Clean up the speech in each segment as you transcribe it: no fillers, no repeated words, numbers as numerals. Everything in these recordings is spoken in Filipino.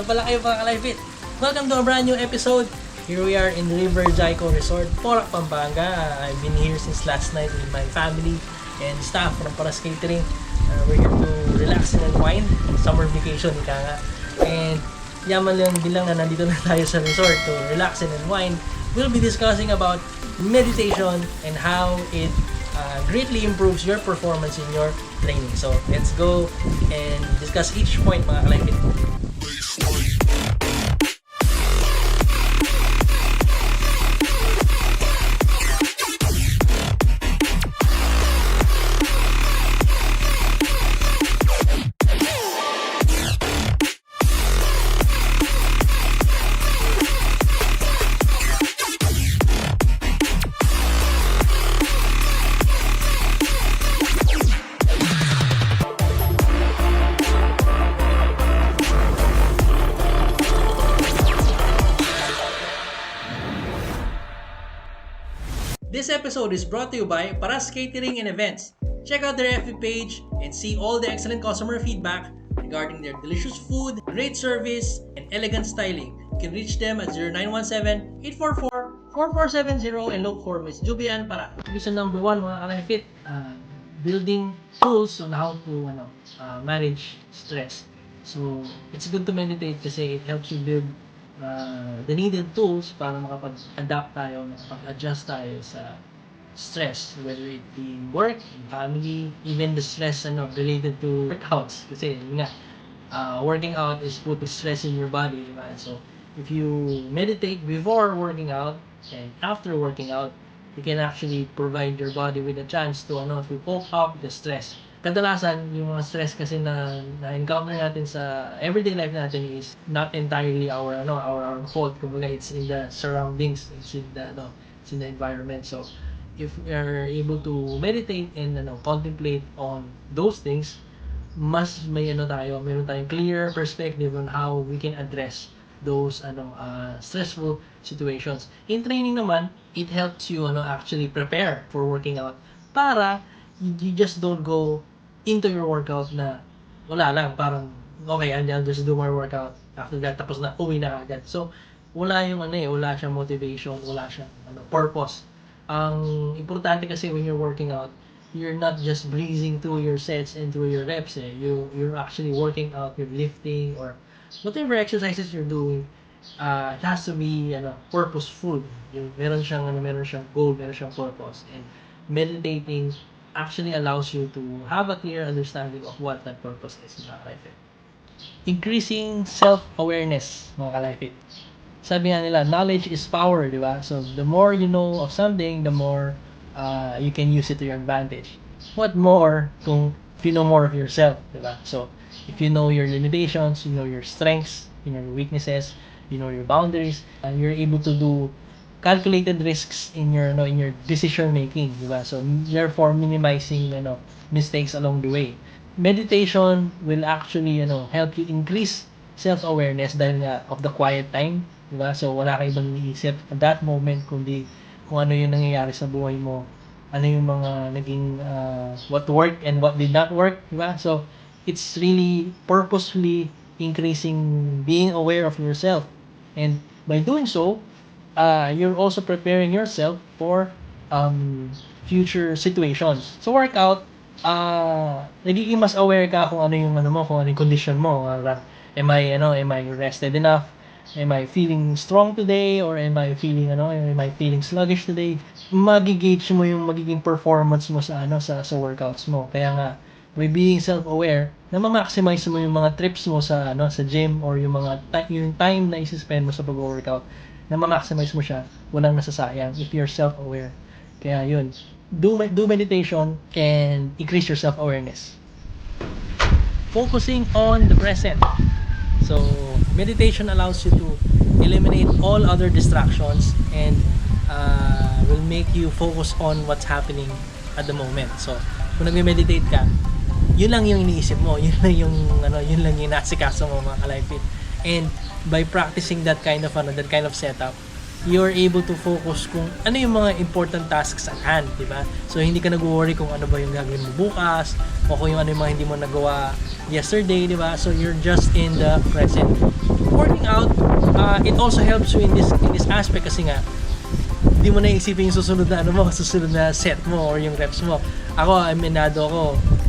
pala kayo mga ka-Life Fit? Welcome to a brand new episode. Here we are in River Jaico Resort, Porac, Pampanga. I've been here since last night with my family and staff from Paras Catering. We're here to relax and unwind. Summer vacation, ika nga. And yaman lang bilang na nandito na tayo sa resort to relax and unwind. We'll be discussing about meditation and how it greatly improves your performance in your training. So let's go and discuss each point mga ka-Life Fit. This episode is brought to you by Paras Catering and Events. Check out their FB page and see all the excellent customer feedback regarding their delicious food, great service, and elegant styling. You can reach them at 0917-844-4470 and look for Miss Jubian para. Reason number 1 mga ka-Life Fit, building tools on how to manage stress. So, it's good to meditate kasi it helps you build the needed tools para makapag-adapt tayo, makapag-adjust tayo sa stress, whether it be work, family, even the stress related to workouts. Kasi yun nga, working out is putting stress in your body, diba? So if you meditate before working out and after working out, you can actually provide your body with a chance to cope up the stress. Kadalasan, yung mga stress kasi na encounter natin sa everyday life natin is not entirely our fault. Kumbaga, it's in the surroundings, it's in the environment. So, if we are able to meditate and contemplate on those things, mas meron tayong clear perspective on how we can address those stressful situations. In training naman, it helps you actually prepare for working out para you just don't go into your workout na wala lang, parang okay, I'll just do my workout, after that tapos na, uwi na agad. So wala yung wala siyang motivation, wala siyang purpose. Ang importante kasi when you're working out, you're not just breezing through your sets and through your reps. You're actually working out, you're lifting or whatever exercises you're doing. It has to be purposeful. Meron siyang goal, meron siyang purpose. And meditating actually allows you to have a clear understanding of what that purpose is, mga ka-Life Fit. Increasing self-awareness, mga ka-Life Fit. Sabi nga nila, knowledge is power, di ba? So, the more you know of something, the more you can use it to your advantage. What more kung if you know more of yourself, di ba? So, if you know your limitations, you know your strengths, you know your weaknesses, you know your boundaries, and you're able to do calculated risks in your decision making, di ba? So therefore minimizing mistakes along the way. Meditation will actually help you increase self-awareness dahil nga of the quiet time, di ba? So wala kang ibang iniisip at that moment kundi kung ano yung nangyayari sa buhay mo, ano yung mga naging what worked and what did not work, di ba? So it's really purposefully increasing being aware of yourself, and by doing so you're also preparing yourself for future situations. So workout, nagiging mas aware ka kung ano yung kung ano yung condition mo. Am I rested enough? Am I feeling strong today or am I feeling sluggish today? Magigauge mo yung magiging performance mo sa workouts mo. Kaya nga by being self-aware, na ma-maximize mo yung mga trips mo sa gym or yung time na i-spend mo sa pag-workout, na ma-maximize mo siya, walang nasasayang if you're self-aware. Kaya yun, do meditation and increase your self-awareness. Focusing on the present. So, meditation allows you to eliminate all other distractions and will make you focus on what's happening at the moment. So, kung nagme-meditate ka, yun lang yung iniisip mo, yun lang yung nasikaso mo, mga ka-Life Fit. And by practicing that kind of setup, you're able to focus kung ano yung mga important tasks at hand, di ba? So, hindi ka nag-worry kung ano ba yung gagawin mo bukas, o kung yung ano yung mga hindi mo nagawa yesterday, di ba? So, you're just in the present. For working out, it also helps you in this aspect kasi nga hindi mo na isipin yung susunod na susunod na set mo or yung reps mo. Ako,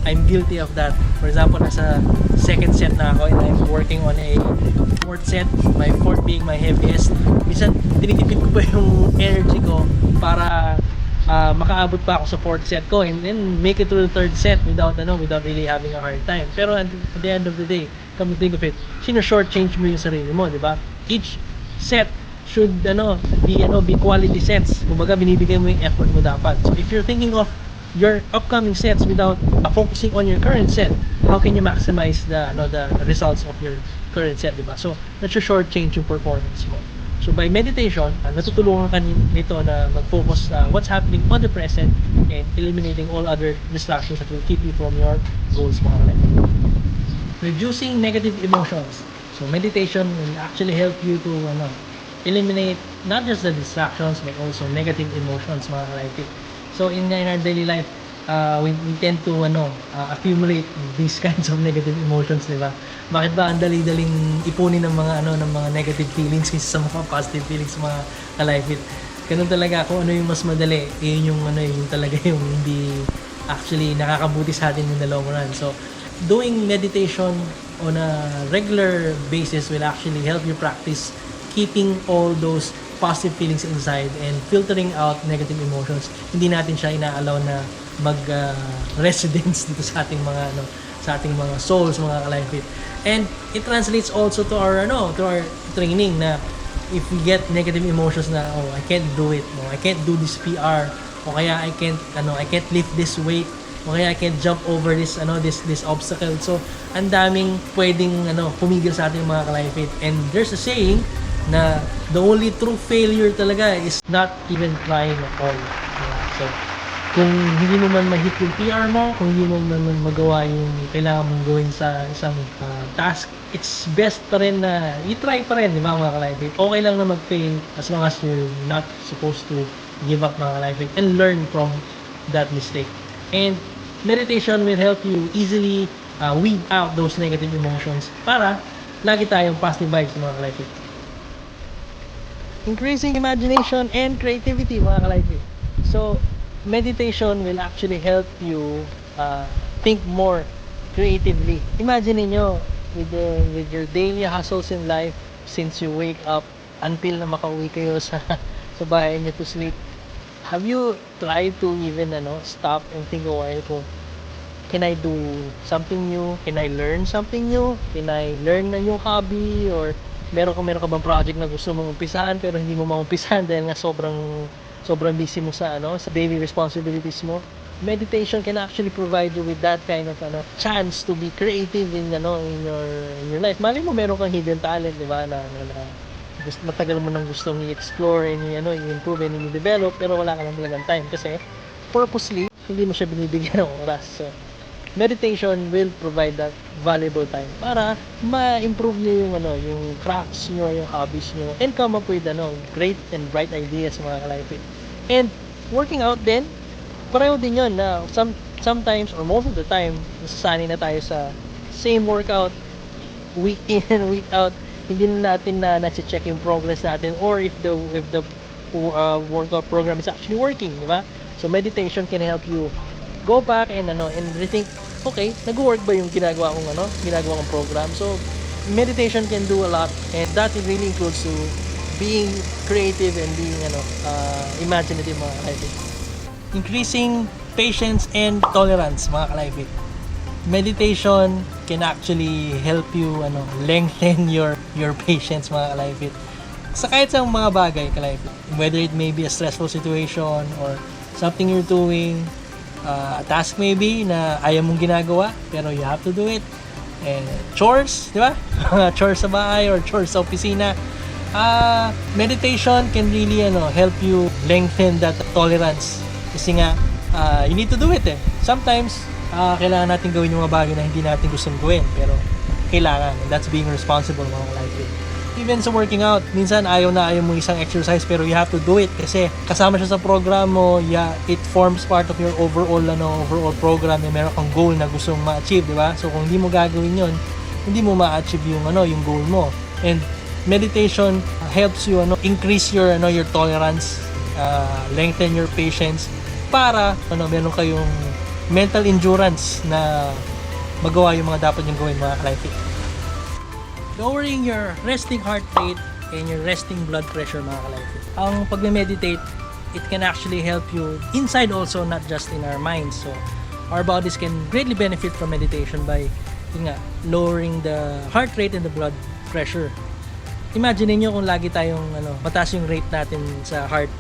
I'm guilty of that. For example, nasa second set na ako and I'm working on a fourth set, my fourth being my heaviest. Minsan, tinitipid ko pa yung energy ko para makaabot pa ako sa fourth set ko and then make it to the third set without really having a hard time. Pero at the end of the day, come to think of it, short change mo yung sarili mo, di ba? Each set should be quality sets. Kumbaga binibigay mo yung effort mo dapat. So if you're thinking of your upcoming sets without focusing on your current set, how can you maximize the results of your current set, diba? So that's your short change yung performance mo. So by meditation, natutulungan ka nito na mag-focus sa what's happening on the present and eliminating all other distractions that will keep you from your goals mo. Reducing negative emotions. So meditation will actually help you to eliminate not just the distractions but also negative emotions, mga kalifit. So in our daily life, we tend to accumulate these kinds of negative emotions, di ba? Bakit ba ang dali-daling ipunin ng mga negative feelings kaysa sa mga positive feelings, mga kalifit? Ganun talaga, kung ano yung mas madali, yun yung talaga yung hindi actually nakakabuti sa atin in the long run. So doing meditation on a regular basis will actually help you practice keeping all those positive feelings inside and filtering out negative emotions. Hindi natin siya inaalaw na residence dito sa ating mga souls, mga kalifit. And it translates also to our training na if we get negative emotions na I can't do it, I can't do this PR, o kaya I can't lift this weight, o kaya I can't jump over this obstacle. So ang daming pwedeng pumigil sa ating mga kalifit. And there's a saying na the only true failure talaga is not even trying at all. So, kung hindi mo man ma-hit yung PR mo, kung hindi mo man magawa yung kailangan mong gawin sa isang task, it's best pa rin na i-try pa rin, di ba mga kalifit? Okay lang na mag-fail as long as you're not supposed to give up, mga kalifit, and learn from that mistake. And meditation will help you easily weed out those negative emotions para lagi tayong positive vibes, mga kalifit. Increasing imagination and creativity, mga kalifit. So, meditation will actually help you think more creatively. Imagine niyo with your daily hustles in life, since you wake up until na makauwi kayo sa bahay niyo to sleep, have you tried to even stop and think a while kung can I do something new? Can I learn something new? Can I learn a new hobby? Or meron ka bang project na gusto mong umpisahan pero hindi mo maumpisahan dahil nga sobrang busy mo sa daily responsibilities mo? Meditation can actually provide you with that kind of chance to be creative in your life. Mali mo meron kang hidden talent, di ba? Na matagal mo nang gustong i-explore and i-improve and i-develop, pero wala ka lang talagang time kasi purposely hindi mo siya binibigyan ng oras. So meditation will provide that valuable time para ma-improve niyo yung crafts niyo, yung hobbies niyo, and come up with great and bright ideas, mga kalifit. And working out din, pareho din yun na sometimes or most of the time nasasanay na tayo sa same workout week in and week out. Hindi na natin na-check yung progress natin or if the workout program is actually working, di ba? So meditation can help you go back and rethink, okay, nag-work ba yung ginagawa kong program? So meditation can do a lot, and that really includes to being creative and being imaginative, mga kalifit. Increasing patience and tolerance, mga kalifit. Meditation can actually help you lengthen your patience, mga kalifit. Sa kahit sa mga bagay, kalifit, whether it may be a stressful situation or something you're doing, a task maybe na ayaw mong ginagawa pero you have to do it, and chores, di ba? Chores sa bahay or chores sa opisina. Meditation can really help you lengthen that tolerance kasi nga you need to do it sometimes. Kailangan natin gawin yung mga bagay na hindi natin gustong gawin pero kailangan, and that's being responsible, mga kalifit. Even sa working out, minsan ayaw mo isang exercise pero you have to do it kasi kasama siya sa program mo. It forms part of your overall program, and meron kang goal na gustong ma-achieve, di ba? So kung hindi mo gagawin yon, hindi mo ma-achieve yung goal mo. And meditation helps you increase your your tolerance, lengthen your patience para meron kayong mental endurance na magawa yung mga dapat yung gawin mga ka-Life Fit. Lowering your resting heart rate and your resting blood pressure mga ka-Life Fit. Ang pag-meditate, it can actually help you inside also, not just in our minds. So our bodies can greatly benefit from meditation by lowering the heart rate and the blood pressure. Imagine niyo kung lagi tayong mataas yung rate natin sa heart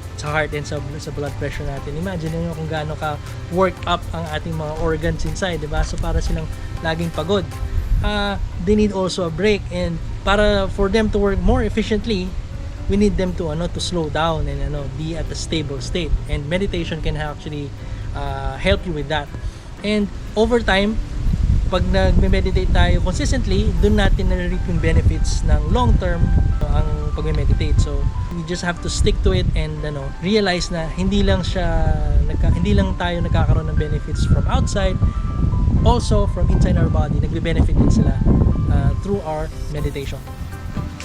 and sa blood pressure natin. Imagine niyo kung gaano ka work up ang ating mga organs inside, 'di ba? So para silang laging pagod. They need also a break, and for them to work more efficiently, we need them to slow down and be at a stable state. And meditation can actually help you with that. And over time, pag nagme-meditate tayo consistently, doon natin na-reap yung benefits ng long term ang pag-meditate. So we just have to stick to it and realize na hindi lang tayo nagkakaroon ng benefits from outside, also from inside our body, nagbe-benefit din sila through our meditation.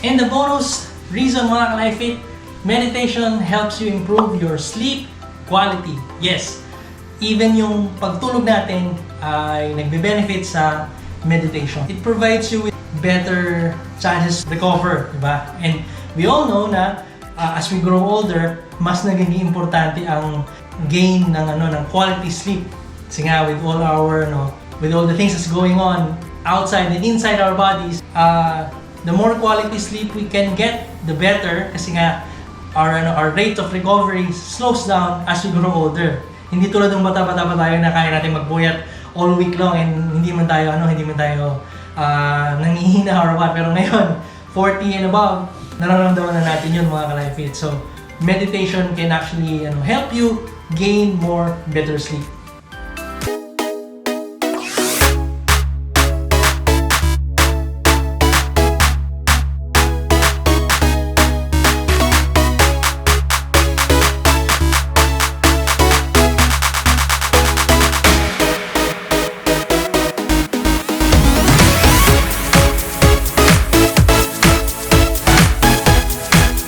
And the bonus reason mga ka-Life Fit, meditation helps you improve your sleep quality. Yes, even yung pagtulog natin ay nagbe-benefit sa meditation. It provides you with better chances to recover, diba? And we all know na as we grow older, mas nagiging importante ang gain ng quality sleep. Kasi nga with all the things that's going on outside and inside our bodies, the more quality sleep we can get, the better. Kasi nga our rate of recovery slows down as we grow older. Hindi tulad ng bata-bata pa tayo na kaya natin magbuyat all week long and hindi man tayo nangihina or what. Pero ngayon, 40 and above, nararamdaman na natin yun mga ka-Life Fit. So meditation can actually help you gain more better sleep.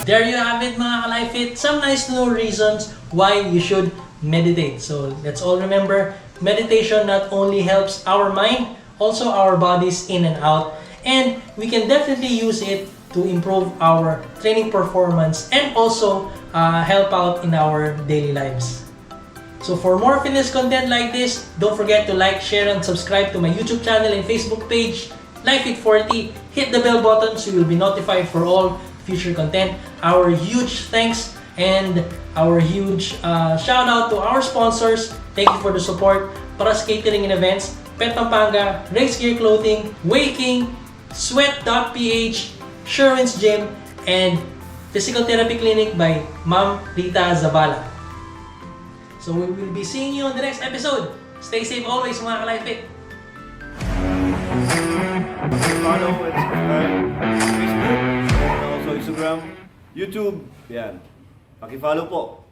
There you have it mga ka-Life Fit, some nice to know reasons why you should meditate. So let's all remember, meditation not only helps our mind, also our bodies in and out. And we can definitely use it to improve our training performance and also help out in our daily lives. So for more fitness content like this, don't forget to like, share, and subscribe to my YouTube channel and Facebook page, Life Fit 40. Hit the bell button so you'll be notified for all future content. Our huge thanks and our huge shout out to our sponsors. Thank you for the support. Paras Catering and Events, Pet Pampanga, Race Gear Clothing, Waking, Sweat.ph, Sherwin's Gym, and Physical Therapy Clinic by Ma'am Rita Zabala. So we will be seeing you on the next episode. Stay safe always mga ka-Life Fit. Follow and subscribe Facebook, and also Instagram, YouTube, yan. Paki-follow po.